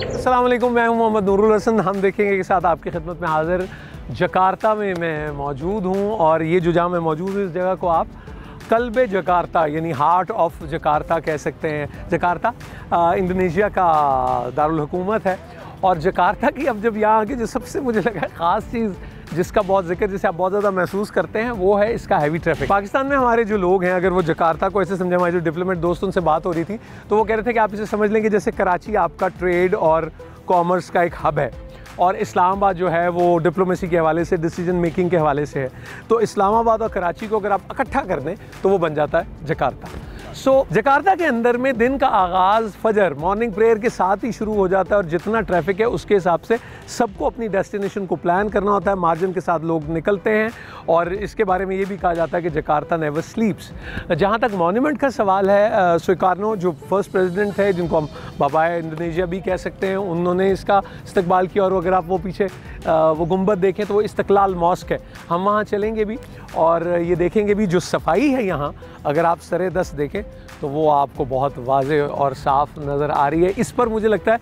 अस्सलाम वालेकुम, मैं हूं मोहम्मद नूरुल हसन। हम देखेंगे के साथ आपकी खिदमत में हाज़िर जकार्ता में मैं मौजूद हूं और ये जो जहाँ मैं मौजूद हूँ इस जगह को आप कल्बे जकार्ता यानी हार्ट ऑफ जकार्ता कह सकते हैं। जकार्ता इंडोनेशिया का दारुल हुकूमत है और जकार्ता की अब जब यहाँ आके जो सबसे मुझे लगा ख़ास चीज़ जिसका बहुत जिक्र जिसे आप बहुत ज़्यादा महसूस करते हैं वो है इसका हैवी ट्रैफिक। पाकिस्तान में हमारे जो लोग हैं अगर वो जकार्ता को ऐसे समझे, हमारे जो डिप्लोमेट दोस्त उनसे बात हो रही थी तो वो कह रहे थे कि आप इसे समझ लेंगे जैसे कराची आपका ट्रेड और कॉमर्स का एक हब है और इस्लामाबाद जो है वो डिप्लोमेसी के हवाले से, डिसीजन मेकिंग के हवाले से है। तो इस्लामाबाद और कराची को अगर आप इकट्ठा कर दें तो वो बन जाता है जकार्ता। जकार्ता के अंदर में दिन का आगाज़ फजर मॉर्निंग प्रेयर के साथ ही शुरू हो जाता है और जितना ट्रैफिक है उसके हिसाब से सबको अपनी डेस्टिनेशन को प्लान करना होता है। मार्जिन के साथ लोग निकलते हैं और इसके बारे में ये भी कहा जाता है कि जकार्ता नेवर स्लीप्स। जहाँ तक मॉन्यूमेंट का सवाल है, सुकार्नो जो फर्स्ट प्रेसिडेंट है जिनको हम बाबाए इंडोनेशिया भी कह सकते हैं, उन्होंने इसका इस्तकबाल किया और अगर आप वो पीछे वो गुंबद देखें तो वो इस्तकलाल मॉस्क है। हम वहाँ चलेंगे भी और ये देखेंगे भी जो सफाई है यहाँ अगर आप सरे दस देखें तो वो आपको बहुत वाज़े और साफ़ नज़र आ रही है। इस पर मुझे लगता है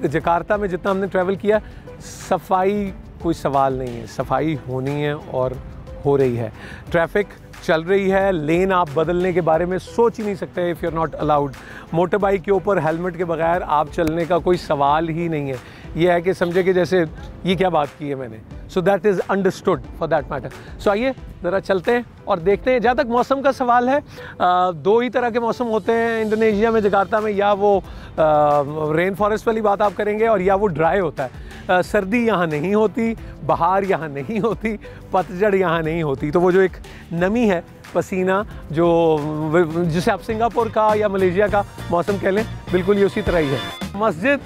जकार्ता में जितना हमने ट्रैवल किया सफाई कोई सवाल नहीं है, सफाई होनी है और हो रही है। ट्रैफिक चल रही है, लेन आप बदलने के बारे में सोच ही नहीं सकते if you are not allowed. Motor bike के ऊपर हेलमेट के बगैर आप चलने का कोई सवाल ही नहीं है। ये है कि समझे कि जैसे ये क्या बात की है मैंने, so that is understood for that matter. So आइए ज़रा चलते हैं और देखते हैं। जहाँ तक मौसम का सवाल है, दो ही तरह के मौसम होते हैं इंडोनेशिया में, जकार्ता में, या वो रेन फॉरेस्ट वाली बात आप करेंगे और या वो ड्राई होता है। सर्दी यहाँ नहीं होती, बहार यहाँ नहीं होती, पतझड़ यहाँ नहीं होती। तो वो जो एक नमी है, पसीना, जो जिसे आप सिंगापुर का या मलेशिया का मौसम कह लें, बिल्कुल ये उसी तरह ही है। मस्जिद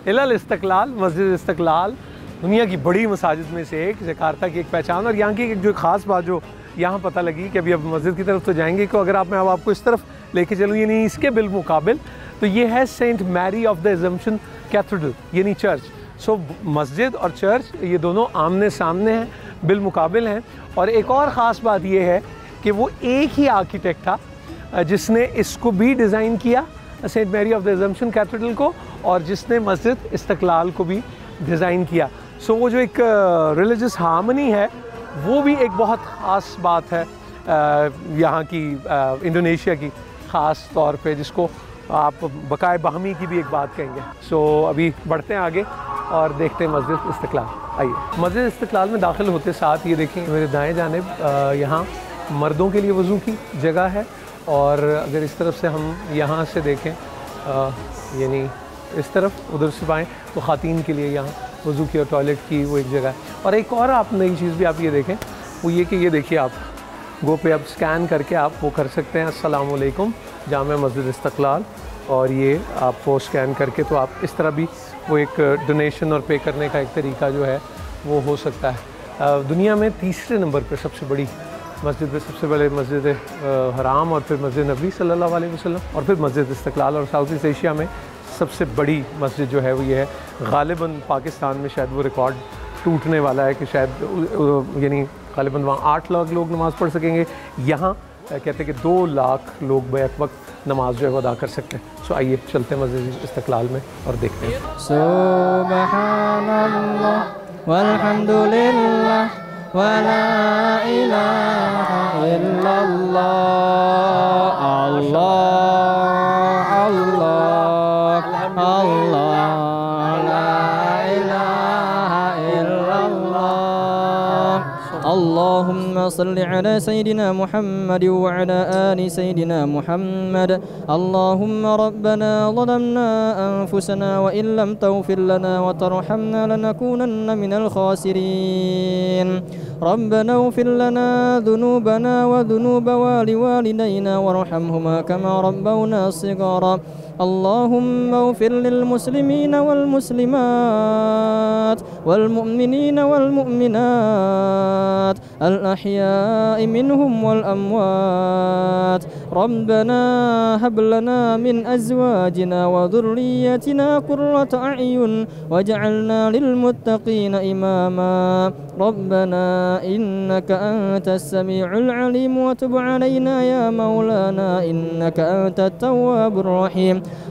इलल इस्तकलाल, मस्जिद इस्तकलाल दुनिया की बड़ी मसाजिद में से एक, जकार्ता की एक पहचान। और यहाँ की एक जो ख़ास बात जो यहाँ पता लगी कि अभी अब मस्जिद की तरफ तो जाएंगे को अगर मैं अब आपको इस तरफ लेके चलूँ यानी इसके बिलमुकाबिल तो ये है Saint Mary of the Assumption cathedral यानी चर्च। सो मस्जिद और चर्च ये दोनों आमने सामने हैं, बिलमुकाबिल हैं। और एक और ख़ास बात ये है कि वो एक ही आर्किटेक्ट था जिसने इसको भी डिज़ाइन किया, Saint Mary of the Assumption cathedral को, और जिसने मस्जिद इस्तकलाल को भी डिज़ाइन किया। सो वो जो एक रिलीजियस हार्मनी है वो भी एक बहुत ख़ास बात है यहाँ की, इंडोनेशिया की ख़ास तौर पे, जिसको आप बकाए बाहमी की भी एक बात कहेंगे। सो अभी बढ़ते हैं आगे और देखते हैं मस्जिद इस्तकलाल। आइए, मस्जिद इस्तकलाल में दाखिल होते साथ ये देखें मेरे दाएं जानिब यहाँ मर्दों के लिए वज़ू की जगह है और अगर इस तरफ से हम यहाँ से देखें यानी इस तरफ उधर से पाएँ तो ख़ातीन के लिए यहाँ वज़ू की और टॉयलेट की वो एक जगह है। और एक और आप नई चीज़ भी आप ये देखें वो ये कि ये देखिए आप गो पे आप स्कैन करके आप वो कर सकते हैं अस्सलाम वालेकुम जामे मस्जिद इस्तकलाल, और ये आपको स्कैन करके तो आप इस तरह भी वो एक डोनेशन और पे करने का एक तरीका जो है वो हो सकता है। दुनिया में तीसरे नंबर पर सबसे बड़ी मस्जिद है, सबसे पहले मस्जिद हराम और फिर मस्जिद नबी सल्लल्लाहु अलैहि वसल्लम और फिर मस्जिद इस्तकलाल। और साउथ ईस्ट एशिया में सबसे बड़ी मस्जिद जो है वो ये है। गालिबन पाकिस्तान में शायद वो रिकॉर्ड टूटने वाला है कि शायद यानी गालिबन वहाँ 8 लाख लोग नमाज़ पढ़ सकेंगे, यहाँ कहते हैं कि 2 लाख लोग बैक वक्त नमाज जो है वो अदा कर सकते हैं। सो आइए चलते हैं मस्जिद इस्तकलाल में और देखते हैं। सुब्हानल्लाह वल्हम्दुलिल्लाह वला इलाहा इल्लल्लाह अल्लाह अल्लाह अल्लाह ला इलाहा इल्लल्लाह। अल्लाहुम्मा सल्लि अला सय्यिदिना मुहम्मद व अला आलि सय्यिदिना मुहम्मद। अल्लाहुम्मा रब्बना ज़लमना अनफुसना व इन लम तग़फिर लना व तरहमना लनकूनन्ना मिनल ख़ासिरीन। रब्बना इग़फिर लना ज़ुनूबना व ज़ुनूब वालिदैना वरहमहुमा कमा रब्बौना सग़ीरा। अल्लाहुम्मा इग़फिर लिलमुस्लिमीना वल्मुस्लिमात वल्मुअमिनीना वल्मुअमिनात अल अहयाइ मिनहुम वल अमवात। रब्बना हब लना मिन अज़वाजिना व ज़ुर्रिय्यतिना क़ुर्रता अ'युन वजअलना लिलमुत्तक़ीना इमामा। रब्बना इन्नका अंतस समीउल अलीम व तुब अलैना या मौलाना इन्नका अंतत तव्वाबुर रहीम।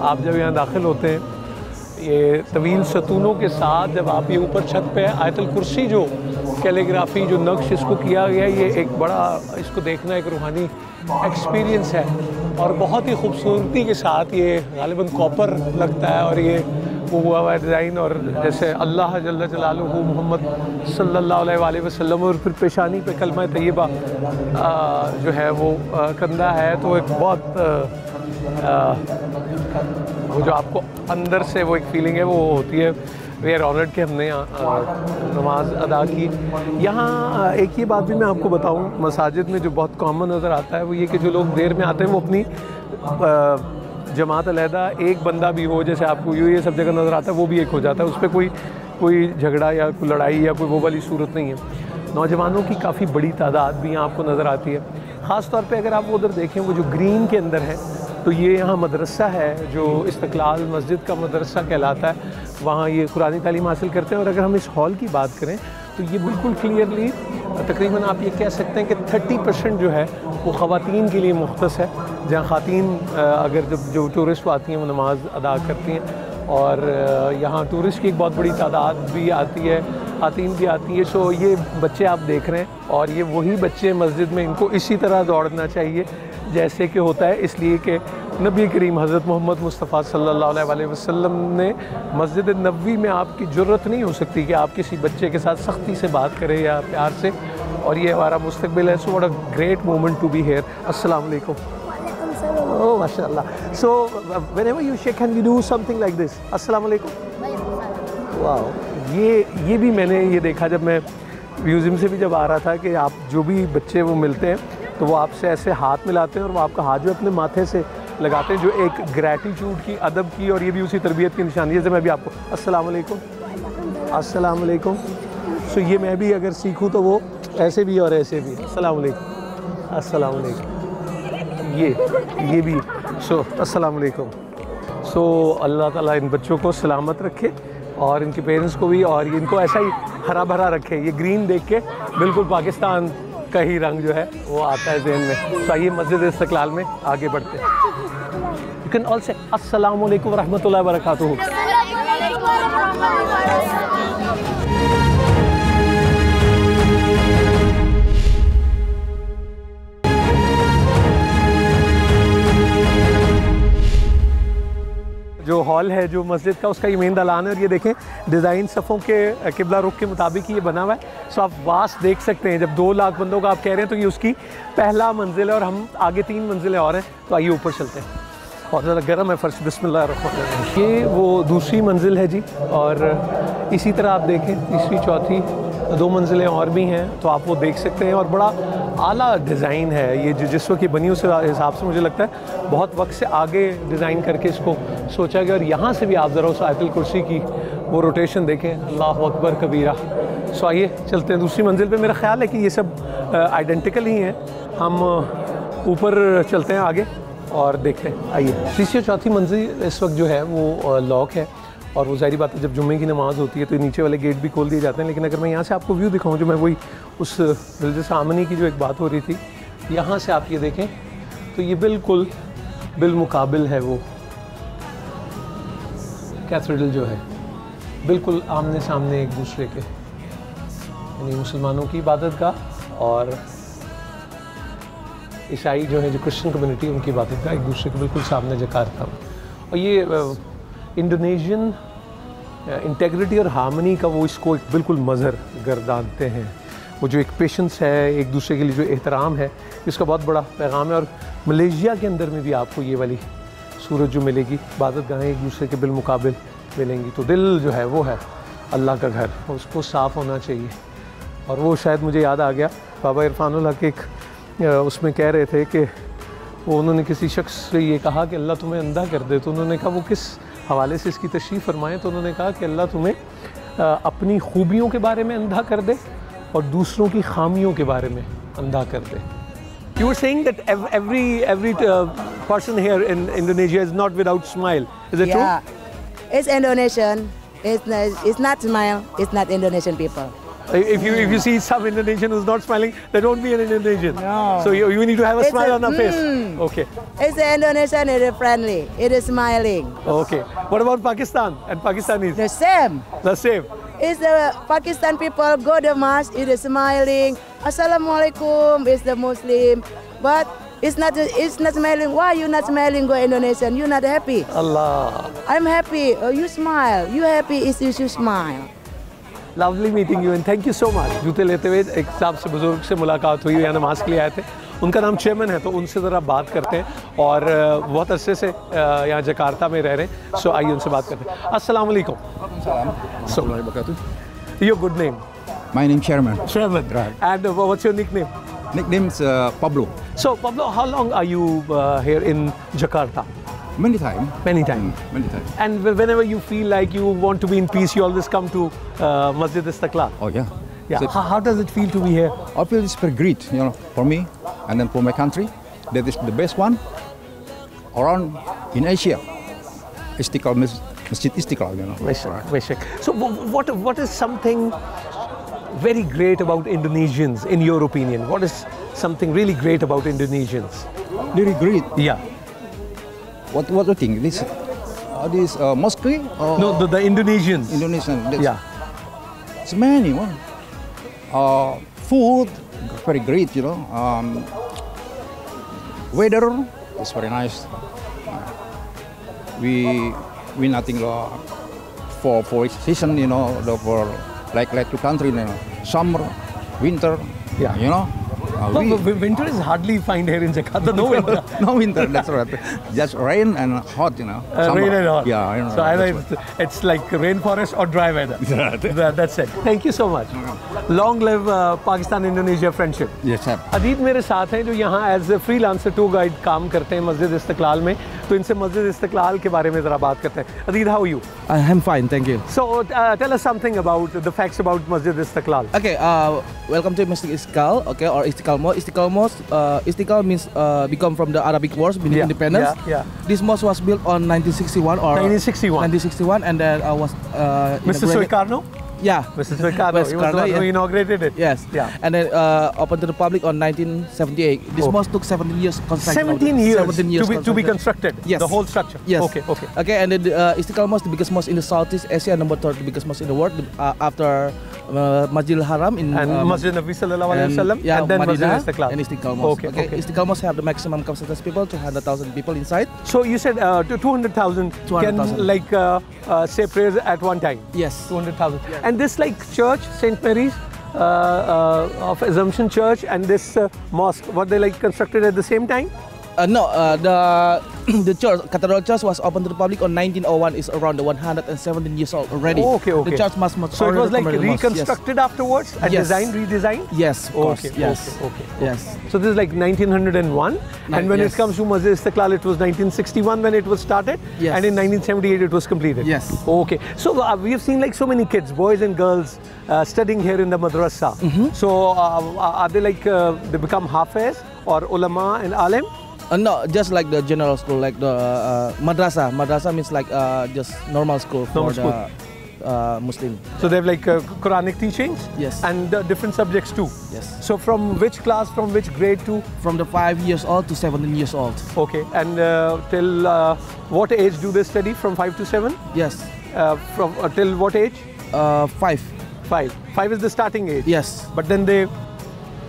आप जब यहाँ दाखिल होते हैं ये तवील सतूनों के साथ जब आप ये ऊपर छत पे आयतुल कुर्सी जो कैलीग्राफी जो नक्श इसको किया गया ये एक बड़ा इसको देखना एक रूहानी एक्सपीरियंस है और बहुत ही खूबसूरती के साथ ये गालिबन कॉपर लगता है और ये वो हुआ हुआ डिज़ाइन और जैसे अल्लाह जल्ल जलालुहु मोहम्मद सल्लल्लाहु अलैहि वसल्लम और फिर पेशानी पे कलमा तैयबा जो है वो कंधा है तो एक बहुत वो जो आपको अंदर से वो एक फीलिंग है वो होती है। वी आर ऑनर्ड कि हमने नमाज अदा की। यहाँ एक ही बात भी मैं आपको बताऊँ मसाजिद में जो बहुत कॉमन नज़र आता है वो ये कि जो लोग देर में आते हैं वो अपनी जमात अलहदा एक बंदा भी हो जैसे आपको ये सब जगह नज़र आता है वो भी एक हो जाता है, उस पर कोई झगड़ा या कोई लड़ाई या कोई वो वाली सूरत नहीं है। नौजवानों की काफ़ी बड़ी तादाद भी यहाँ आपको नज़र आती है। ख़ास तौर पे अगर आप उधर देखें वो जो ग्रीन के अंदर है तो ये यहाँ मदरसा है जो इस्तिक़लाल मस्जिद का मदरसा कहलाता है, वहाँ ये कुरानी तालीम हासिल करते हैं। और अगर हम इस हॉल की बात करें तो ये बिल्कुल क्लियरली तकरीबन आप ये कह सकते हैं कि 30% जो है वो ख़वातीन के लिए मुख्तस है, जहाँ ख़वातीन अगर जो टूरिस्ट आती हैं वो नमाज अदा करती हैं और यहाँ टूरिस्ट की एक बहुत बड़ी तादाद भी आती है, ख़वातीन भी आती है। सो ये बच्चे आप देख रहे हैं और ये वही बच्चे मस्जिद में इनको इसी तरह दौड़ना चाहिए जैसे कि होता है, इसलिए कि नबी करीम हज़रत मोहम्मद मुस्तफ़ा सल्लल्लाहु अलैहि वसल्लम ने मस्जिद नबवी में आपकी ज़रूरत नहीं हो सकती कि आप किसी बच्चे के साथ सख्ती से बात करें या प्यार से, और ये हमारा मुस्तकबिल है। So what a great moment to be here. अस्सलाम वालेकुम। Oh, mashallah. So, whenever you shake hand, you do something like this. Assalamu alaikum. Wow. ये भी मैंने ये देखा जब मैं म्यूज़ियम से भी जब आ रहा था कि आप जो भी बच्चे वो मिलते हैं तो वो आपसे ऐसे हाथ मिलाते हैं और वो आपका हाथ जो अपने माथे से लगाते हैं, जो एक ग्रैटिट्यूड की, अदब की, और ये भी उसी तरबियत की निशानी है। जैसे मैं भी आपको अस्सलाम वालेकुम, अस्सलाम वालेकुम। सो ये मैं भी अगर सीखूँ तो वो ऐसे भी और ऐसे भी अस्सलाम वालेकुम, अस्सलाम वालेकुम, ये भी। सो अस्सलाम वालेकुम। सो अल्लाह ताला इन बच्चों को सलामत रखे और इनके पेरेंट्स को भी, और इनको ऐसा ही हरा भरा रखे। ये ग्रीन देख के बिल्कुल पाकिस्तान का ही रंग जो है वो आता है ज़हन में। तो आइए मस्जिद इस्तिक़लाल में आगे बढ़ते हैं। यू कैन ऑल से अस्सलाम वालेकुम रहमतुल्लाहि व बरकातुहू। जो हॉल है जो मस्जिद का उसका ये मेन दलान है और ये देखें डिज़ाइन सफ़ों के किबला रुख के मुताबिक ये बना हुआ है। सो आप वास्ट देख सकते हैं। जब 2 लाख बंदों का आप कह रहे हैं तो ये उसकी पहला मंजिल है और हम आगे 3 मंजिलें और हैं। तो आइए ऊपर चलते हैं। बहुत ज़्यादा गर्म है फर्श। बिस्मिल्लाह रहमान रहीम। ये वो दूसरी मंजिल है जी, और इसी तरह आप देखें तीसरी चौथी 2 मंजिलें और भी हैं तो आप वो देख सकते हैं। और बड़ा आला डिज़ाइन है ये, जो जिस वक्त की बनी उस हिसाब से मुझे लगता है बहुत वक्त से आगे डिज़ाइन करके इसको सोचा गया। और यहाँ से भी आप ज़रा उस आयतुल कुर्सी की वो रोटेशन देखें, अल्लाह अकबर कबीरा। सो आइए चलते हैं दूसरी मंजिल पे। मेरा ख्याल है कि ये सब आइडेंटिकल ही हैं। हम ऊपर चलते हैं आगे और देखते हैं। आइए तीसरी और चौथी मंजिल इस वक्त जो है वो लॉक है और वो ज़ाहिर बात है जब जुम्मे की नमाज़ होती है तो नीचे वाले गेट भी खोल दिए जाते हैं। लेकिन अगर मैं यहाँ से आपको व्यू दिखाऊँ, जो मैं वही उस रिलीजियस हार्मनी की जो एक बात हो रही थी, यहाँ से आप ये देखें तो ये बिल्कुल बिलमुकाबिल है वो कैथेड्रल जो है, बिल्कुल आमने सामने एक दूसरे के, यानी मुसलमानों की इबादत का और ईसाई जो है, जो क्रिश्चियन कम्युनिटी उनकी इबादत का एक दूसरे के बिल्कुल सामने जकार्ता। और ये इंडोनेशियन इंटेग्रिटी और हार्मनी का वो इसको एक बिल्कुल मज़हर गर्दानते हैं। वो जो एक पेशेंस है, एक दूसरे के लिए जो एहतराम है, इसका बहुत बड़ा पैगाम है। और मलेशिया के अंदर में भी आपको ये वाली सूरत जो मिलेगी, इबादत गाहें एक दूसरे के बिलमुकाबिल मिलेंगी। तो दिल जो है वो है अल्लाह का घर, उसको साफ़ होना चाहिए। और वो शायद मुझे याद आ गया, बाबा इरफानुल हक एक उसमें कह रहे थे कि वो उन्होंने किसी शख्स से ये कहा कि अल्लाह तुम्हें अंधा कर दे, तो उन्होंने कहा वो किस हवाले से इसकी तशरीफ़ फरमाएं, तो उन्होंने कहा कि अल्लाह तुम्हें अपनी खूबियों के बारे में अंधा कर दे और दूसरों की खामियों के बारे में अंधा कर दे. You were saying that every person here in Indonesia is not without smile. Is it true? It's Indonesian. It's not smile. It's not Indonesian people. If you see some Indonesian who's not smiling, they don't be an Indonesian. No. So you need to have a smile on our face. Okay. It's Indonesian. It is friendly. It is smiling. Okay. What about Pakistan and Pakistanis? The same. The same. It's the Pakistan people go to mosque. It is smiling. Assalamualaikum is the Muslim, but it's not smiling. Why you not smiling? Go Indonesian. You not happy? Allah. I'm happy. Oh, you smile. You happy is you smile. Lovely meeting you and thank you so much. जूते लेते हुए एक साहब से बुजुर्ग से मुलाकात हुई, यहाँ नमाज के लिए आए थे. उनका नाम चेयरमैन है, तो उनसे ज़रा बात करते हैं और बहुत अरसे से यहाँ जकार्ता में रह रहे हैं. सो आइए उनसे बात करते हैं. अस्सलाम वालेकुम. So, your good name? My name is Chairman. Chairman. Right. And what's your nickname? Nickname's Pablo. So Pablo, how long are you here in Jakarta? Many times. Many times. Many times. And whenever you feel like you want to be in peace, you always come to Masjid Istiqlal. Oh yeah. Yeah. So How does it feel to be here? I feel it's very great, for me and then for my country. That is the best one around in Asia. Istiqlal, Masjid Istiqlal, Vishak. So what is something very great about Indonesians, in your opinion? What is something really great about Indonesians? Really great. Yeah. What do you think? This mosque? Or No, the Indonesians. Indonesian. Yeah. It's many one. Food, very great, weather is very nice. We nothing for season, for like two country, summer, winter, Yeah. Winter is hardly find here in Jakarta. No winter. No winter, that's right. Just rain and hot, Summer. Rain and hot. Yeah, So either it's like rainforest or dry weather. That's it. Thank you so much. Long live Pakistan-Indonesia friendship. Yes, sir. अदीद मेरे साथ हैं जो यहाँ as a freelancer tour guide काम करते हैं मस्जिद Istiklal में, तो इनसे मस्जिद इस्तिकलाल के बारे में ज़रा बात करते हैं. अदीद, how are you? I'm fine, thank you. So tell us something about the facts about Masjid Istiqlal. Okay, welcome to Masjid Istiqlal, okay, or Istiqlal Mosque. Istiqlal means become from the Arabic words, meaning independence. Yeah. This mosque was built on 1961 or 1961, and then was Mr. Suikarno? Yeah, Mr. Suikarno, he was the one who inaugurated it. Yes. Yeah. And then opened to the public on 1978. This mosque took 17 years construction. 17 years, to be constructed. Yes. The whole structure. Yes. Okay. And then Istiqlal Mosque, the biggest mosque in the Southeast Asia, number 3rd biggest mosque in the world, after Masjidil Haram in Masjid Nabi Sallallahu Alaihi Wasallam, and then Masjid Madinah Istiqlal. and Istiqlal Mosque. Okay. Istiqlal Mosque have the maximum capacity people, 200,000 people inside. So you said 200,000 can like say prayers at one time. Yes. 200,000. And this like church, St. Mary's of Assumption Church, and this mosque, were they like constructed at the same time? No, the church, Cathedral Church was opened to the public on 1901. Is around 117 years old already. Okay. The church must So it was like reconstructed afterwards and Yes. redesigned? Yes, of course. Okay. Yes. Yes. So this is like 1901, and when it Yes. comes to Masjid Istiqlal, it was 1961 when it was started, Yes. and in 1978 it was completed. Yes. Okay. So we have seen like so many kids, boys and girls, studying here in the madrasa. So are they like they become hafiz or ulama and alim? No, just like the general school, like the madrasa. Madrasa means like just normal school for the Muslim. So they have like Quranic teachings? Yes. And different subjects too? Yes. So from which class, from which grade to? From the 5 years old to 17 years old. Okay. And till what age do they study? From 5 to 7? Yes. From till what age? 5. 5. 5 is the starting age? Yes. But then they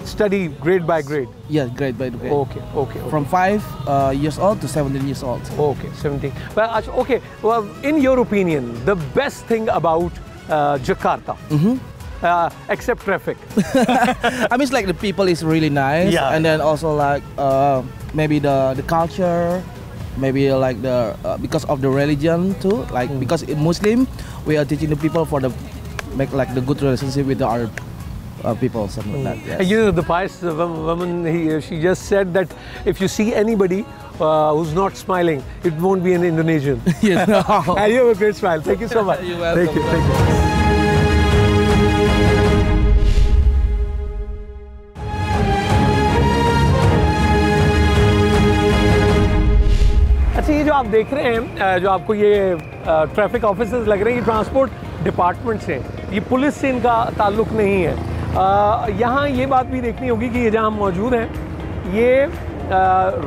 study grade by grade? Yeah, grade by grade. Okay. From 5 years old to 17 years old. Okay, 17. Well, okay, well, in your opinion, the best thing about Jakarta, except traffic? I mean, it's like the people is really nice. Yeah. And then also like maybe the culture, maybe like the because of the religion too. Like because in Muslim, we are teaching the people for the make like the good relationship with the other people, something like that. And you know, the pious woman, she just said that if you see anybody who's not smiling, it won't be an Indonesian. Yes. And you have a great smile. Thank you so much. You're welcome. Thank you. Thank you. अच्छा, ये जो आप देख रहे हैं, जो आपको ये ट्रैफिक ऑफिसर्स लग रहे हैं, ये ट्रांसपोर्ट डिपार्टमेंट से, ये पुलिस से इनका ताल्लुक़ नहीं है। यहाँ ये बात भी देखनी होगी कि ये जहाँ हम मौजूद हैं, ये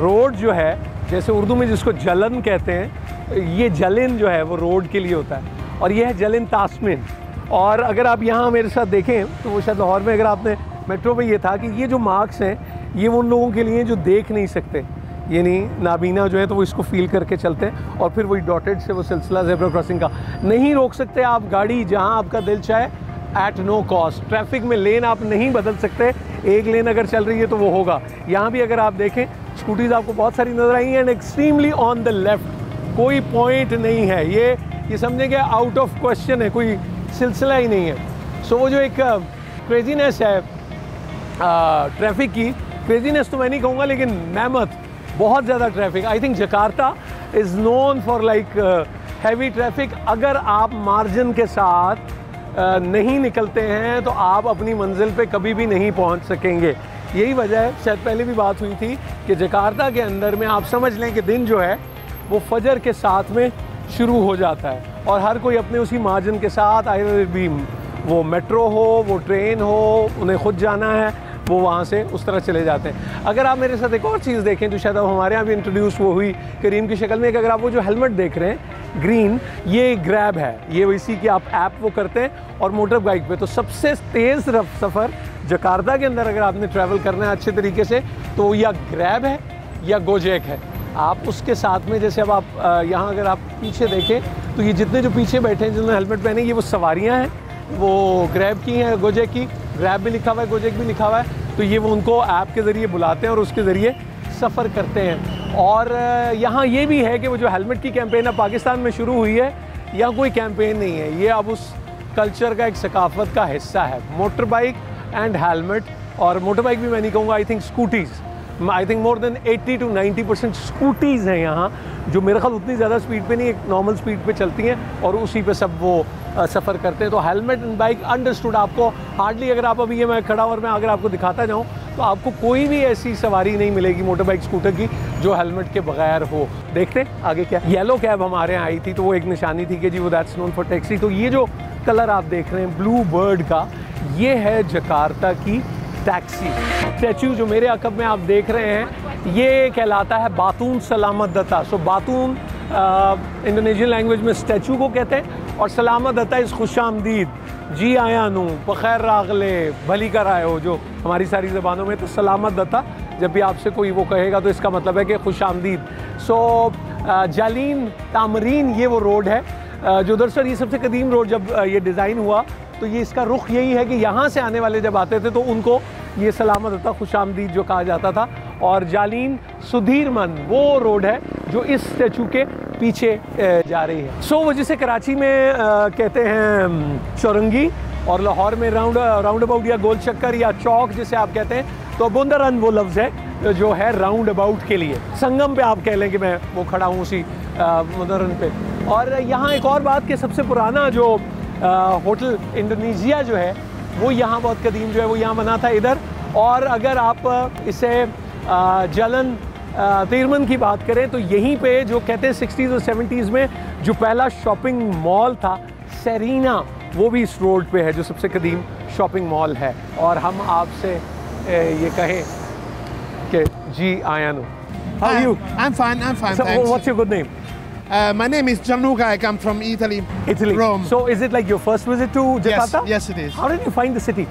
रोड जो है, जैसे उर्दू में जिसको जलन कहते हैं, ये जलन जो है वो रोड के लिए होता है, और ये है जलन तास्मिन। और अगर आप यहाँ मेरे साथ देखें तो वो शायद लाहौर में अगर आपने मेट्रो में ये था कि ये जो मार्क्स हैं, ये उन लोगों के लिए जो देख नहीं सकते, यानी नाबीना जो है तो वो इसको फील करके चलते हैं, और फिर वही डॉटेड से वो सिलसिला ज़ेब्रा क्रॉसिंग का नहीं रोक सकते आप गाड़ी जहां आपका दिल चाहे, एट नो कॉस्ट। ट्रैफिक में लेन आप नहीं बदल सकते, एक लेन अगर चल रही है तो वो होगा। यहाँ भी अगर आप देखें स्कूटीज़ आपको बहुत सारी नज़र आई हैं, and extremely on the left, कोई पॉइंट नहीं है, ये समझेंगे आउट ऑफ क्वेश्चन है, कोई सिलसिला ही नहीं है। सो वो जो एक क्रेजीनेस है ट्रैफिक की, क्रेजीनेस तो मैं नहीं कहूँगा, लेकिन मैमथ बहुत ज़्यादा traffic. I think Jakarta is known for like heavy traffic. अगर आप मार्जिन के साथ नहीं निकलते हैं तो आप अपनी मंजिल पे कभी भी नहीं पहुंच सकेंगे। यही वजह है, शायद पहले भी बात हुई थी, कि जकार्ता के अंदर में आप समझ लें कि दिन जो है वो फजर के साथ में शुरू हो जाता है, और हर कोई अपने उसी मार्जिन के साथ, आइदर भी वो मेट्रो हो, वो ट्रेन हो, उन्हें खुद जाना है, वो वहाँ से उस तरह चले जाते हैं। अगर आप मेरे साथ एक और चीज़ देखें जो शायद अब हमारे यहाँ भी इंट्रोड्यूस वो हुई करीम की शक्ल में, कि अगर आप वो जो हेलमेट देख रहे हैं ग्रीन, ये ग्रैब है, ये इसी की आप ऐप वो करते हैं, और मोटर बाइक पे तो सबसे तेज़ सफ़र जकार्ता के अंदर अगर आपने ट्रैवल करना है अच्छे तरीके से, तो या ग्रैब है या गोजेक है। आप उसके साथ में, जैसे अब आप यहाँ अगर आप पीछे देखें तो ये जितने जो पीछे बैठे हैं जिन्होंने हेलमेट पहने, ये वो सवारियाँ हैं, वो ग्रैब की हैं, गोजेक की, ग्रैब भी लिखा हुआ है, गोजेक भी लिखा हुआ है, तो ये वो उनको ऐप के ज़रिए बुलाते हैं और उसके ज़रिए सफ़र करते हैं। और यहाँ ये भी है कि वो जो हेलमेट की कैंपेन अब पाकिस्तान में शुरू हुई है, यहाँ कोई कैंपेन नहीं है, ये अब उस कल्चर का एक सकाफ़त का हिस्सा है, मोटर बाइक एंड हेलमेट। और मोटर बाइक भी मैं नहीं कहूँगा, I think scooties, I think more than 80 to 90% scooties हैं यहाँ, जो मेरे ख्याल उतनी ज़्यादा स्पीड पे नहीं, एक नॉर्मल स्पीड पे चलती हैं, और उसी पे सब वो सफ़र करते हैं। तो हेलमेट एंड बाइक अंडरस्टूड। आपको हार्डली, अगर आप अभी ये मैं खड़ा और मैं अगर आपको दिखाता जाऊँ तो आपको कोई भी ऐसी सवारी नहीं मिलेगी मोटर बाइक स्कूटर की जो हेलमेट के बगैर हो। देखते हैं आगे क्या। येलो कैब हमारे यहाँ आई थी तो वो एक निशानी थी कि जी वो दैट्स नोन फॉर टैक्सी। तो ये जो कलर आप देख रहे हैं ब्लू बर्ड का, ये है जकार्ता की टैक्सी। स्टैचू जो मेरे अकब में आप देख रहे हैं, ये कहलाता है बातून सलामत दत्ता। सो बातून इंडोनेशियन लैंग्वेज में स्टैचू को कहते हैं, और सलामत दत्ता इस खुश आमदीद, जी आया नू, बखैर रागले, भली कर आए हो, जो हमारी सारी ज़बानों में। तो सलामत दत्ता जब भी आपसे कोई वो कहेगा तो इसका मतलब है कि खुश आमदीद। सो जालीन तामरीन ये वो रोड है जो दरअसल ये सबसे कदीम रोड जब ये डिज़ाइन हुआ तो ये इसका रुख यही है कि यहाँ से आने वाले जब आते थे तो उनको ये सलामत दत्ता खुश आमदीद जो कहा जाता था। और जालीन सुधीरमन वो रोड है जो इस स्टैचू के पीछे जा रही है। सो वो जिसे कराची में कहते हैं चौरंगी, और लाहौर में राउंड अबाउट या गोल चक्कर या चौक जिसे आप कहते हैं, तो बुंदरन वो लफ्ज़ है जो है राउंड अबाउट के लिए। संगम पे आप कह लें कि मैं वो खड़ा हूँ उसी बुंदरन पे। और यहाँ एक और बात कि सबसे पुराना जो होटल इंडोनेशिया जो है वो यहाँ बहुत कदीम जो है वो यहाँ बना था इधर। और अगर आप इसे जलन तीरमन की बात करें तो यहीं पे जो कहते हैं 60s और 70s में जो पहला शॉपिंग मॉल था सेरीना, वो भी इस रोड पे है जो सबसे कदीम शॉपिंग मॉल है। और हम आपसे ये कहें कि जी आयानो, how are you? I'm fine, So, thanks. what's your good name? My name is Gianluca, I come from Italy, Rome. So is it like your first visit to Jakarta? Yes, it is. How did you find the city?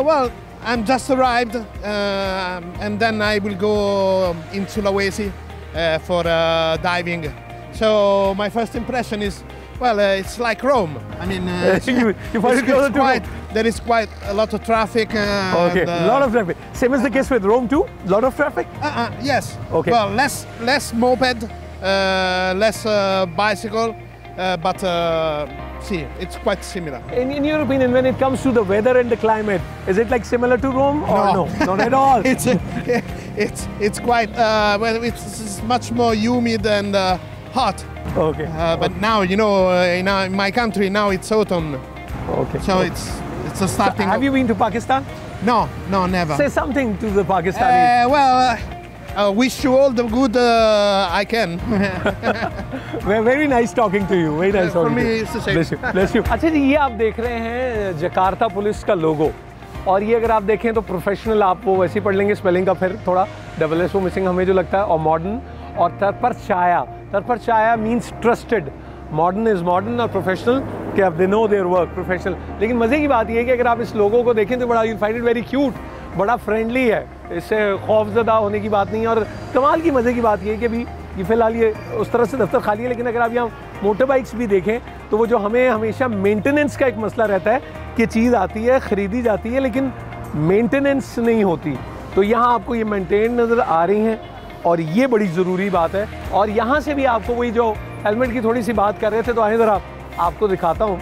Well, I'm just arrived, and then I will go in Sulawesi for diving. So my first impression is, well, it's like Rome. I mean, you find it closer to Rome? There is quite a lot of traffic. Okay, a lot of traffic. Same as the case with Rome too? A lot of traffic? Yes. Okay. Well, less moped, less bicycle, but See, it's quite similar. In your opinion, when it comes to the weather and the climate, is it like similar to Rome or no? Not at all. It's quite well. It's much more humid and hot. Okay. But now, you know, in my country now it's autumn, Okay. so it's a starting. Have you been to Pakistan? No, never. Say something to the Pakistanis. Well, wish you all the good I can. Very nice talking to you. Very nice For talking me, to you. it's the same. Bless you. Bless you. अच्छा जी, ये आप देख रहे हैं Jakarta police का लोगो, और ये अगर आप देखें तो प्रोफेशनल, आप वो वैसे ही पढ़ लेंगे स्पेलिंग का, फिर थोड़ा डबल एस वो मिसिंग हमें जो लगता है, और मॉडर्न और तरपर छाया means trusted. Modern is modern और प्रोफेशनल कि आप they know their work professional. लेकिन मज़े की बात ये है कि अगर आप इस लोगों को देखें तो बड़ा you find it very cute, बड़ा फ्रेंडली है, इससे खौफजदा होने की बात नहीं है। और कमाल की मज़े की बात ये है कि अभी ये फ़िलहाल ये उस तरह से दफ्तर खाली है, लेकिन अगर आप यहाँ मोटर बाइक्स भी देखें तो वो जो हमें हमेशा मेंटेनेंस का एक मसला रहता है कि चीज़ आती है, ख़रीदी जाती है, लेकिन मेंटेनेंस नहीं होती, तो यहाँ आपको ये मेंटेन नज़र आ रही हैं, और ये बड़ी ज़रूरी बात है। और यहाँ से भी आपको वही जो हेलमेट की थोड़ी सी बात कर रहे थे, तो आए ज़रा आपको दिखाता हूँ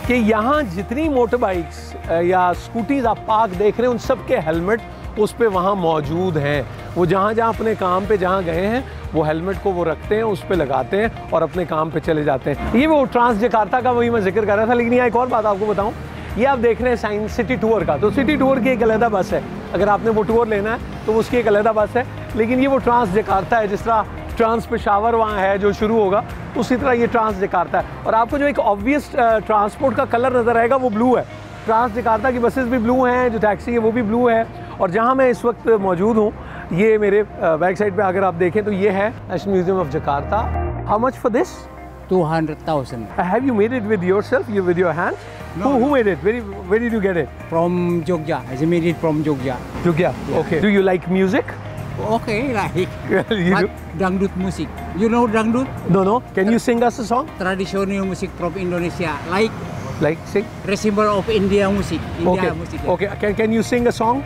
कि यहाँ जितनी मोटर बाइक्स या स्कूटीज़ आप पार्क देख रहे हैं, उन सब के हेलमेट उस पे वहाँ मौजूद हैं। वो जहाँ अपने काम पे जहाँ गए हैं, वो हेलमेट को वो रखते हैं, उस पे लगाते हैं और अपने काम पे चले जाते हैं। ये वो ट्रांस जकार्ता का वही मैं जिक्र कर रहा था। लेकिन यहाँ एक और बात आपको बताऊँ, ये आप देख रहे हैं साइंस सिटी टूर का, तो सिटी टूर की एक अलहदा बस है, अगर आपने वो टूर लेना है तो उसकी एक अलहदा बस है। लेकिन ये वो ट्रांस जकार्ता है, जिस तरह ट्रांस पेशावर वहाँ है जो शुरू होगा, उसी तरह ये ट्रांस जकार्ता है। और आपको जो एक ऑब्वियस ट्रांसपोर्ट का कलर नज़र आएगा वो ब्लू है। ट्रांस जकार्ता की बसेस भी ब्लू हैं, जो टैक्सी है वो भी ब्लू है। और जहाँ मैं इस वक्त मौजूद हूँ, ये मेरे बैक साइड पे अगर आप देखें तो ये है national museum of Jakarta. How much for this? 200,000. Have you made it with yourself? You with your hands? No. Who made it? Where did you get it? From Jogja. I made it from Jogja. Jogja. Okay. Do you like music? Okay, like You do? dangdut music. You know dangdut? No. Can you sing us a song? Traditional music from Indonesia. Like sing? Resemble of India music. India music. Okay. Can you sing a song?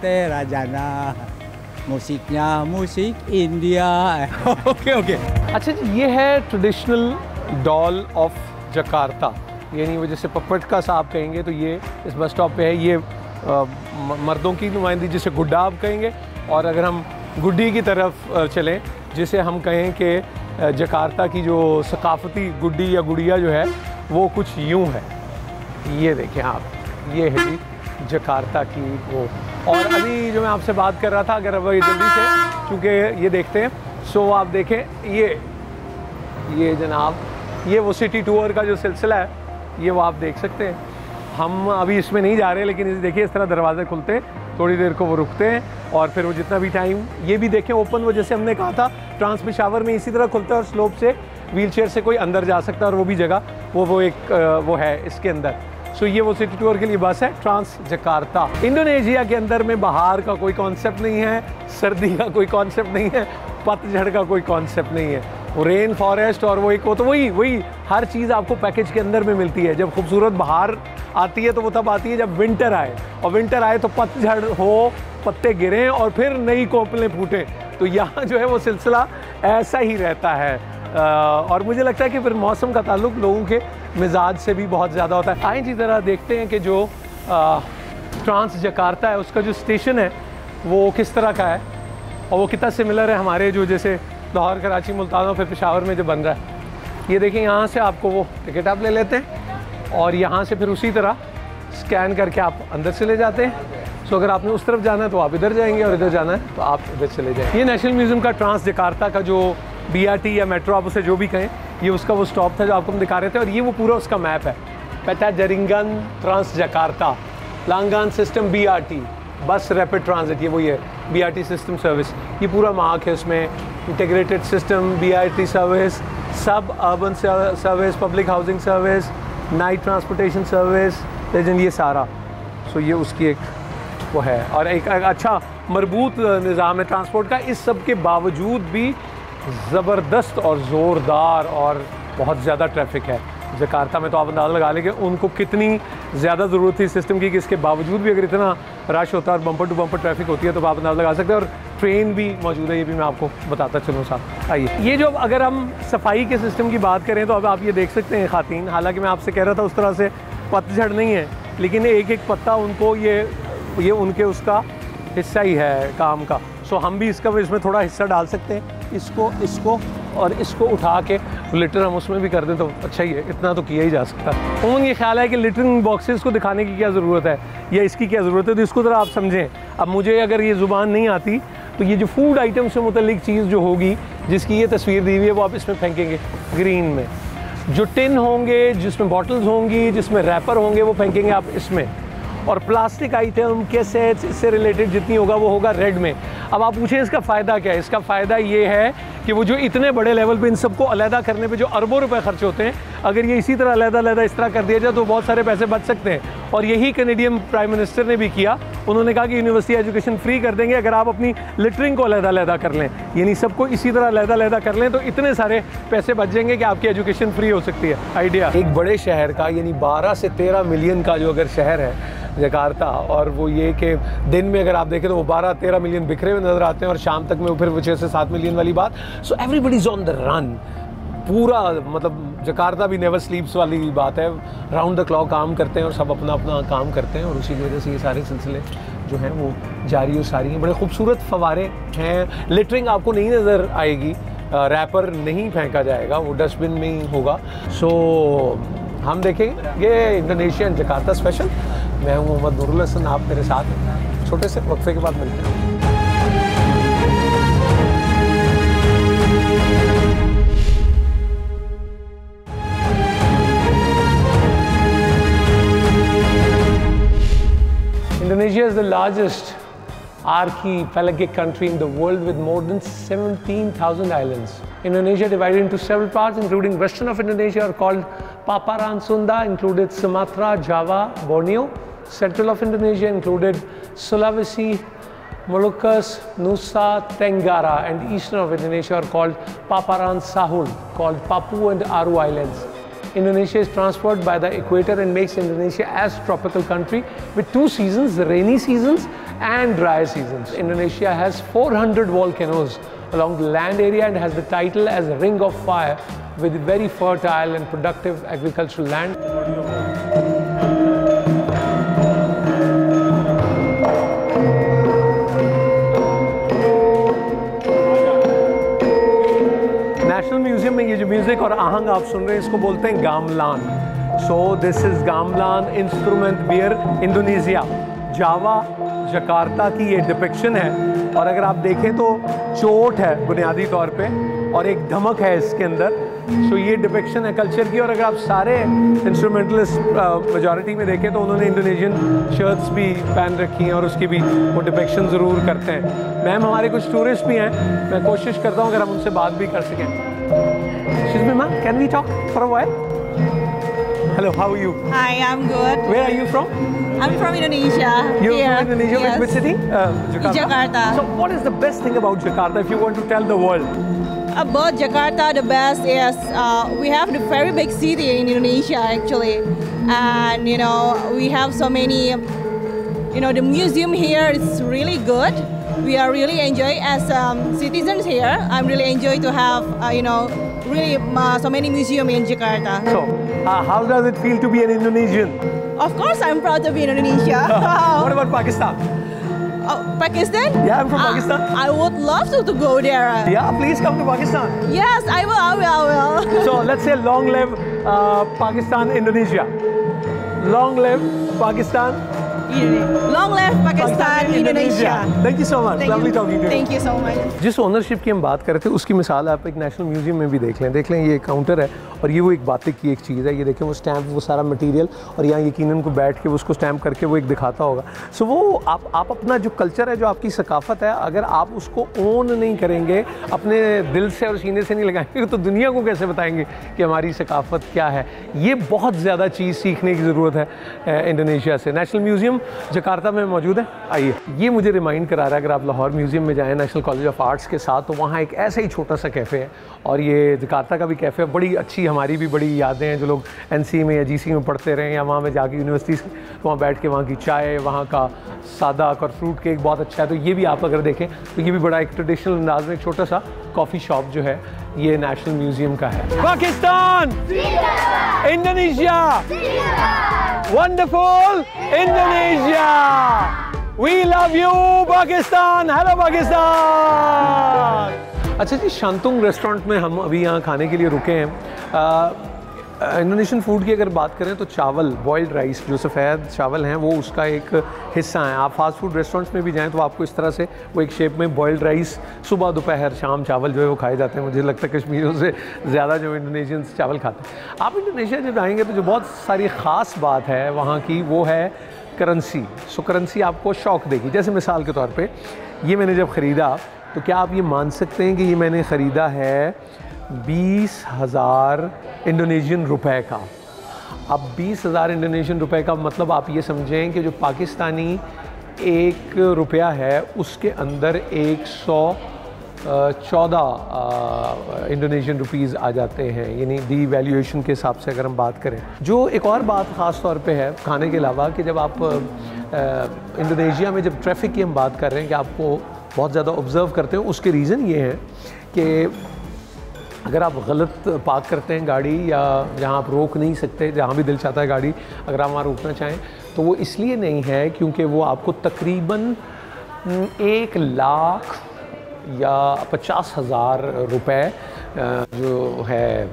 Terajana. मुसिकnya musik India. Okay. अच्छा जी, ये है traditional doll of Jakarta, यानी वो जैसे puppet का साहब कहेंगे तो ये इस बस स्टॉप पे है। ये मर्दों की नुमाइंदी जिसे गुड्डा आप कहेंगे, और अगर हम गुड्डी की तरफ चलें, जिसे हम कहें कि जकार्ता की जो सकाफती गुड्डी या गुड़िया जो है वो कुछ यूँ है। ये देखें आप, ये है जी जकार्ता की वो। और अभी जो मैं आपसे बात कर रहा था, अगर अब जल्दी से चूँकि ये देखते हैं, सो आप देखें ये जनाब, ये वो सिटी टूर का जो सिलसिला है, ये वो आप देख सकते हैं। हम अभी इसमें नहीं जा रहे, लेकिन देखिए इस तरह दरवाजे खुलते हैं, थोड़ी देर को वो रुकते हैं, और फिर वो जितना भी टाइम, ये भी देखें ओपन, वो जैसे हमने कहा था ट्रांस पेशावर में इसी तरह खुलता है, और स्लोप से व्हील चेयर से कोई अंदर जा सकता है, और वो भी जगह वो एक वो है इसके अंदर। सो ये वो सिटी टूर के लिए बस है, ट्रांस जकार्ता। इंडोनेशिया के अंदर में बाहर का कोई कॉन्सेप्ट नहीं है, सर्दी का कोई कॉन्सेप्ट नहीं है, पतझड़ का कोई कॉन्सेप्ट नहीं है। वो रेन फॉरेस्ट और वो एक वो तो वही हर चीज़ आपको पैकेज के अंदर में मिलती है। जब खूबसूरत बाहर आती है तो वो तब आती है जब विंटर आए, और विंटर आए तो पतझड़ हो, पत्ते गिरें और फिर नई कोपलें फूटें। तो यहाँ जो है वो सिलसिला ऐसा ही रहता है। और मुझे लगता है कि फिर मौसम का ताल्लुक लोगों के मिजाज से भी बहुत ज़्यादा होता है। आए जी ज़रा देखते हैं कि जो ट्रांस जकार्ता है उसका जो स्टेशन है वो किस तरह का है, और वो कितना सिमिलर है हमारे जो जैसे लाहौर, कराची, मुल्तान और फिर पेशावर में जो बन रहा है। ये देखें, यहाँ से आपको वो टिकट आप ले लेते हैं, और यहाँ से फिर उसी तरह स्कैन करके आप अंदर चले जाते हैं। सो अगर आपने उस तरफ जाना है तो आप इधर जाएंगे, और इधर जाना है तो आप इधर चले जाएंगे। ये नेशनल म्यूज़ियम का ट्रांस जकार्ता का जो BRT या मेट्रो आप उसे जो भी कहें, ये उसका वो स्टॉप था जो आपको हम दिखा रहे थे, और ये वो पूरा उसका मैप है। पेटाजरिंगन ट्रांस जकार्ता, लांगान सिस्टम BRT, बस रैपिड ट्रांजिट, ये वही है BRT सिस्टम सर्विस। ये पूरा मार्क है उसमें, इंटीग्रेटेड सिस्टम BRT सर्विस, सब urban service, public housing service, night transportation service, लेकिन ये सारा। सो ये उसकी एक वो है, और एक अच्छा मरबूत निज़ाम है ट्रांसपोर्ट का। इस सब के बावजूद भी ज़बरदस्त और ज़ोरदार और बहुत ज़्यादा ट्रैफिक है जकार्ता में। तो आप अंदाज़ा लगा लें कि उनको कितनी ज़्यादा ज़रूरत थी सिस्टम की, कि इसके बावजूद भी अगर इतना रश होता है और बम्पर टू बम्पर ट्रैफिक होती है, तो आप अंदाज़ा लगा सकते हैं। और ट्रेन भी मौजूद है, ये भी मैं आपको बताता चलूँ साथ। आइए, ये जो अगर हम सफाई के सिस्टम की बात करें तो अब आप ये देख सकते हैं ख़ातीन, हालांकि मैं आपसे कह रहा था उस तरह से पतझड़ नहीं है, लेकिन एक एक पत्ता उनको ये उनके उसका हिस्सा ही है काम का। सो हम भी इसमें थोड़ा हिस्सा डाल सकते हैं, इसको और इसको उठा के लिटर हम उसमें भी कर दें तो अच्छा ही है, इतना तो किया ही जा सकता है। उमूमन ये ख्याल है कि लिटरिंग बॉक्सेस को दिखाने की क्या ज़रूरत है या इसकी क्या ज़रूरत है, तो इसको ज़रा आप समझें। अब मुझे अगर ये ज़ुबान नहीं आती तो ये जो फूड आइटम से मुतल्लिक चीज़ जो होगी जिसकी ये तस्वीर दी हुई है वो आप इसमें फेंकेंगे ग्रीन में, जो टिन होंगे जिसमें बॉटल्स होंगी जिसमें रैपर होंगे वो फेंकेंगे आप इसमें, और प्लास्टिक आइटम कैसेट्स इससे रिलेटेड जितनी होगा वो होगा रेड में। अब आप पूछें इसका फ़ायदा क्या है? इसका फ़ायदा ये है कि वो जो इतने बड़े लेवल पे इन सबको अलहदा करने पे जो अरबों रुपए खर्च होते हैं, अगर ये इसी तरह अलहदा इस तरह कर दिया जाए तो बहुत सारे पैसे बच सकते हैं। और यही कैनेडियन प्राइम मिनिस्टर ने भी किया, उन्होंने कहा कि यूनिवर्सिटी एजुकेशन फ्री कर देंगे अगर आप अपनी लिटरिंग को अलहदा कर लें, यानी सबको इसी तरह अलहदा कर लें तो इतने सारे पैसे बच जाएंगे कि आपकी एजुकेशन फ्री हो सकती है। आइडिया एक बड़े शहर का, यानी 12 से 13 मिलियन का जो अगर शहर है जकार्ता, और वो ये कि दिन में अगर आप देखें तो वो 12-13 मिलियन बिखरे हुए नज़र आते हैं और शाम तक में वो फिर 6 से 7 मिलियन वाली बात। So everybody is on the run, पूरा मतलब जकार्ता भी नेवर स्लीप्स वाली बात है, राउंड द क्लॉक काम करते हैं और सब अपना अपना काम करते हैं, और उसी की वजह से ये सारे सिलसिले जो हैं वो जारी और सारी हैं। बड़े खूबसूरत फवारे हैं, लिटरिंग आपको नहीं नज़र आएगी, रैपर नहीं फेंका जाएगा, वो डस्टबिन में ही होगा। सो हम देखेंगे ये इंडोनेशियन जकार्ता स्पेशल। मैं हूँ मोहम्मद नूरुल हसन, आप मेरे साथ हैं, छोटे से वक्फे के बाद मिलते हैं। Indonesia is the largest archipelagic country in the world with more than 17,000 islands. Indonesia divided into several parts, including western of Indonesia are called Paparan Sunda, included Sumatra, Java, Borneo. Central of Indonesia included Sulawesi, Moluccas, Nusa Tenggara, and eastern of Indonesia are called Paparan Sahul, called Papua and Aru Islands. Indonesia is transferred by the equator and makes Indonesia as tropical country with 2 seasons, the rainy seasons and dry seasons. Indonesia has 400 volcanoes along the land area and has the title as a Ring of Fire with very fertile and productive agricultural land. National museum में ये जो music और आहंग आप सुन रहे हैं इसको बोलते हैं gamelan. So this is gamelan instrument बियर इंडोनेशिया, जावा जकार्ता की ये डिपिक्शन है, और अगर आप देखें तो चोट है बुनियादी तौर पे और एक धमक है इसके अंदर। सो ये डिपिक्शन है कल्चर की, और अगर आप सारे इंस्ट्रूमेंटलिस्ट मेजॉरिटी में देखें तो उन्होंने इंडोनेशियन शर्ट्स भी पहन रखी हैं और उसकी भी वो डिपिक्शन ज़रूर करते हैं। मैम हमारे कुछ टूरिस्ट भी हैं, मैं कोशिश करता हूँ अगर हम उनसे बात भी कर सकें। Excuse me, ma'am, can we talk for a while? Hello, how are you? Hi, I'm good. Where are you from? I'm from Indonesia. You're Here. from Indonesia, Yes. which city? Jakarta. Jakarta. So what is the best thing about Jakarta if you want to tell the world? About Jakarta, the best is we have the very big city in Indonesia actually, and we have so many. The museum here is really good. We are really enjoy as citizens here. I'm really enjoy to have really so many museum in Jakarta. So how does it feel to be an Indonesian? Of course, I'm proud to be in Indonesia. What about Pakistan? Pakistan? Yeah, I'm from Pakistan. I would love to go there. Yeah, please come to Pakistan. Yes, I will. So let's say long live Pakistan, Indonesia. Long live Pakistan. Long live Pakistan, Indonesia. Thank you so much. Lovely talking to you. Thank you so much. जिस ownership की हम बात कर रहे थे उसकी मिसाल आप एक नेशनल म्यूजियम में भी देख लें ये काउंटर है और ये वो एक बातिक की एक चीज़ है। ये देखें वो स्टैम्प, वो सारा मटेरियल, और यहाँ यकीनन को बैठ के वो उसको स्टैम्प करके वो एक दिखाता होगा। सो वो आप अपना जो कल्चर है, जो आपकी सकाफ़त है, अगर आप उसको ओन नहीं करेंगे, अपने दिल से और सीने से नहीं लगाएंगे तो दुनिया को कैसे बताएंगे कि हमारी सकाफ़त क्या है। ये बहुत ज़्यादा चीज़ सीखने की ज़रूरत है इंडोनेशिया से। नेशनल म्यूज़ियम जकार्ता में मौजूद है। आइए, ये मुझे रिमाइंड करा रहा है, अगर आप लाहौर म्यूज़ियम में जाएँ नेशनल कॉलेज ऑफ आर्ट्स के साथ, तो वहाँ एक ऐसा ही छोटा सा कैफ़े है, और ये जकार्ता का भी कैफ़े है। बड़ी अच्छी, हमारी भी बड़ी यादें हैं जो लोग NC में या GC में पढ़ते रहे या वहाँ में जाके यूनिवर्सिटी से, तो वहाँ बैठ के वहाँ की चाय, वहाँ का सादाक और फ्रूट केक बहुत अच्छा है। तो ये भी आप अगर देखें तो ये भी बड़ा एक ट्रेडिशनल अंदाज में एक छोटा सा कॉफ़ी शॉप जो है ये नेशनल म्यूज़ियम का है। Pakistan, Indonesia, wonderful Indonesia, we love you Pakistan, hello Pakistan. अच्छा जी, शांतुंग रेस्टोरेंट में हम अभी यहाँ खाने के लिए रुके हैं। इंडोनेशियन फूड की अगर बात करें तो चावल, बॉइल्ड राइस, जो सफ़ेद चावल हैं वो उसका एक हिस्सा है। आप फास्ट फूड रेस्टोरेंट्स में भी जाएं तो आपको इस तरह से वो एक शेप में बॉइल्ड राइस, सुबह दोपहर शाम चावल जो है वो खाए जाते हैं। मुझे लगता है कश्मीरियों से ज़्यादा जो इंडोनेशियंस चावल खाते हैं। आप इंडोनेशिया जब आएंगे तो जो बहुत सारी ख़ास बात है वहाँ की वो है करेंसी। सो करेंसी आपको शौक देगी। जैसे मिसाल के तौर पर ये मैंने जब ख़रीदा तो क्या आप ये मान सकते हैं कि ये मैंने ख़रीदा है 20,000 इंडोनेशियन रुपए का। अब 20,000 इंडोनेशियन रुपए का मतलब आप ये समझें कि जो पाकिस्तानी 1 रुपया है उसके अंदर 114 इंडोनेशियन रुपीज़ आ जाते हैं, यानी डी वैल्यूएशन के हिसाब से अगर हम बात करें। जो एक और बात ख़ास तौर पे है खाने के अलावा कि जब आप इंडोनेशिया में जब ट्रैफिक की हम बात कर रहे हैं कि आपको बहुत ज़्यादा ऑब्ज़र्व करते हैं, उसके रीज़न ये है कि अगर आप गलत पार्क करते हैं गाड़ी, या जहाँ आप रोक नहीं सकते, जहाँ भी दिल चाहता है गाड़ी अगर आप वहाँ रोकना चाहें, तो वो इसलिए नहीं है क्योंकि वो आपको तकरीबन 1 लाख या 50,000 रुपए जो है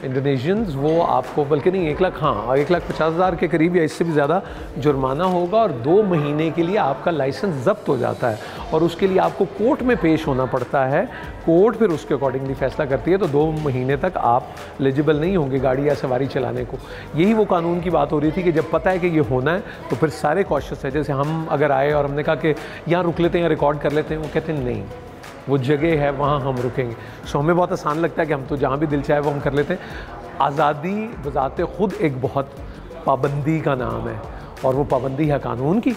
इंडोनेशियंस वो आपको, बल्कि नहीं 1 लाख, हाँ 1,50,000 के करीब या इससे भी ज़्यादा जुर्माना होगा, और 2 महीने के लिए आपका लाइसेंस ज़ब्त हो जाता है, और उसके लिए आपको कोर्ट में पेश होना पड़ता है। कोर्ट फिर उसके अकॉर्डिंगली फ़ैसला करती है, तो 2 महीने तक आप एलिजिबल नहीं होंगे गाड़ी या सवारी चलाने को। यही वो कानून की बात हो रही थी कि जब पता है कि ये होना है तो फिर सारे कॉशियस है। जैसे हम अगर आए और हमने कहा कि यहाँ रुक लेते हैं या रिकॉर्ड कर लेते हैं, वो कहते हैं नहीं, वो जगह है वहाँ हम रुकेंगे। सो हमें बहुत आसान लगता है कि हम तो जहाँ भी दिल चाहे वो हम कर लेते हैं। आज़ादी बज़ाते ख़ुद एक बहुत पाबंदी का नाम है, और वो पाबंदी है कानून की।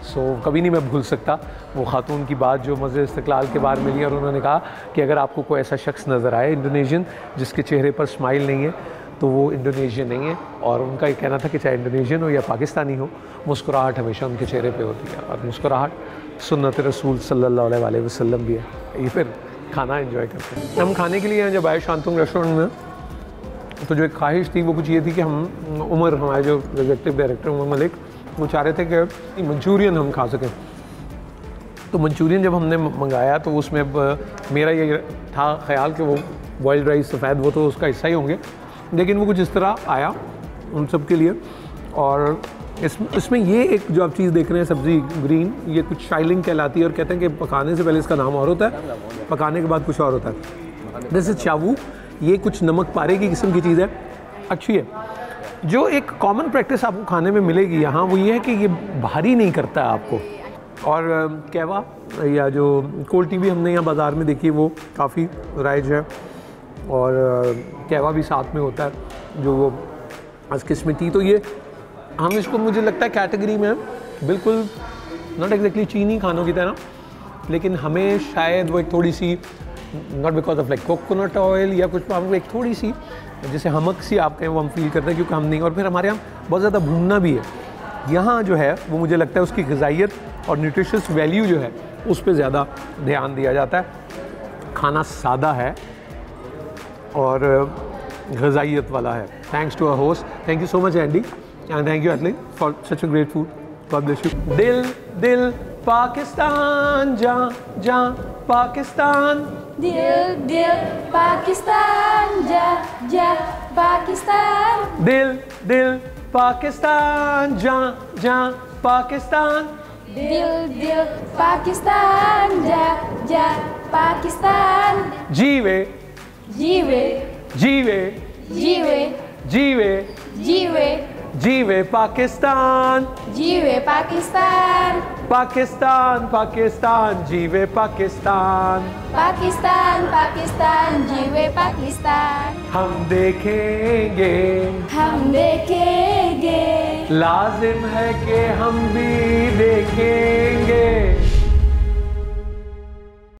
सो कभी नहीं मैं भूल सकता वो ख़ातून की बात जो मस्जिद इस्तिक़लाल के बाहर मिली, और उन्होंने कहा कि अगर आपको कोई ऐसा शख्स नज़र आए इंडोनेशियन जिसके चेहरे पर स्माइल नहीं है तो वो इंडोनेशियन नहीं है। और उनका ये कहना था कि चाहे इंडोनेशियन हो या पाकिस्तानी हो, मुस्कुराहट हमेशा उनके चेहरे पे होती है, और मुस्कुराहट सुन्नत रसूल सल्लल्लाहु अलैहि वसल्लम भी है। ये फिर खाना एंजॉय करते हैं। हम खाने के लिए जब आए शांतुंग रेस्टोरेंट में, तो जो एक ख्वाहिश थी वो कुछ ये थी कि हम उमर, हमारे जो एग्जीक्यूटिव डायरेक्टर उमर मलिक, वो चाह रहे थे कि मंचूरियन हम खा सकें। तो मंचूरियन जब हमने मंगाया तो उसमें मेरा ये था ख्याल कि वो बॉइल्ड राइस सफ़ेद वो तो उसका हिस्सा ही होंगे, लेकिन वो कुछ इस तरह आया उन सब के लिए। और इसमें ये एक जो आप चीज़ देख रहे हैं सब्ज़ी ग्रीन, ये कुछ शाइलिंग कहलाती है, और कहते हैं कि पकाने से पहले इसका नाम और होता है, पकाने के बाद कुछ और होता है। जैसे चावू, ये कुछ नमक पारे की किस्म की चीज़ है, अच्छी है। जो एक कॉमन प्रैक्टिस आपको खाने में मिलेगी यहाँ वो ये है कि ये भारी नहीं करता है आपको। और कहवा या जो कोल्ड टी भी हमने यहाँ बाज़ार में देखी वो काफ़ी राइज है, और कहवा भी साथ में होता है जो वो किस्मती। तो ये हम इसको, मुझे लगता है कैटेगरी में बिल्कुल नॉट एग्जैक्टली चीनी खानों की तरह, लेकिन हमें शायद वो एक थोड़ी सी, not because of like coconut oil या कुछ, हमको एक थोड़ी सी जैसे हमक सी आप कहें वो हम फील करते हैं, क्योंकि हम नहीं, और फिर हमारे यहाँ बहुत ज़्यादा भूनना भी है। यहाँ जो है वो मुझे लगता है उसकी ग़िज़ाइयत और न्यूट्रिशियस वैल्यू जो है उस पर ज़्यादा ध्यान दिया जाता है। खाना सादा है और ग़िज़ाइयत वाला है। Thanks to our host, thank you so much Andy, and thank you utterly for such a great food. God bless you. दिल दिल पाकिस्तान, जा जा पाकिस्तान, दिल दिल पाकिस्तान, जा जा पाकिस्तान, दिल दिल पाकिस्तान, जा जा पाकिस्तान, दिल दिल पाकिस्तान, जा जा पाकिस्तान। जीवे जीवे जीवे जीवे जीवे जीवे जीवे पाकिस्तान, जीवे पाकिस्तान, पाकिस्तान पाकिस्तान, जीवे पाकिस्तान, पाकिस्तान पाकिस्तान, जीवे पाकिस्तान। हम देखेंगे हम देखेंगे लाजिम है कि हम भी देखें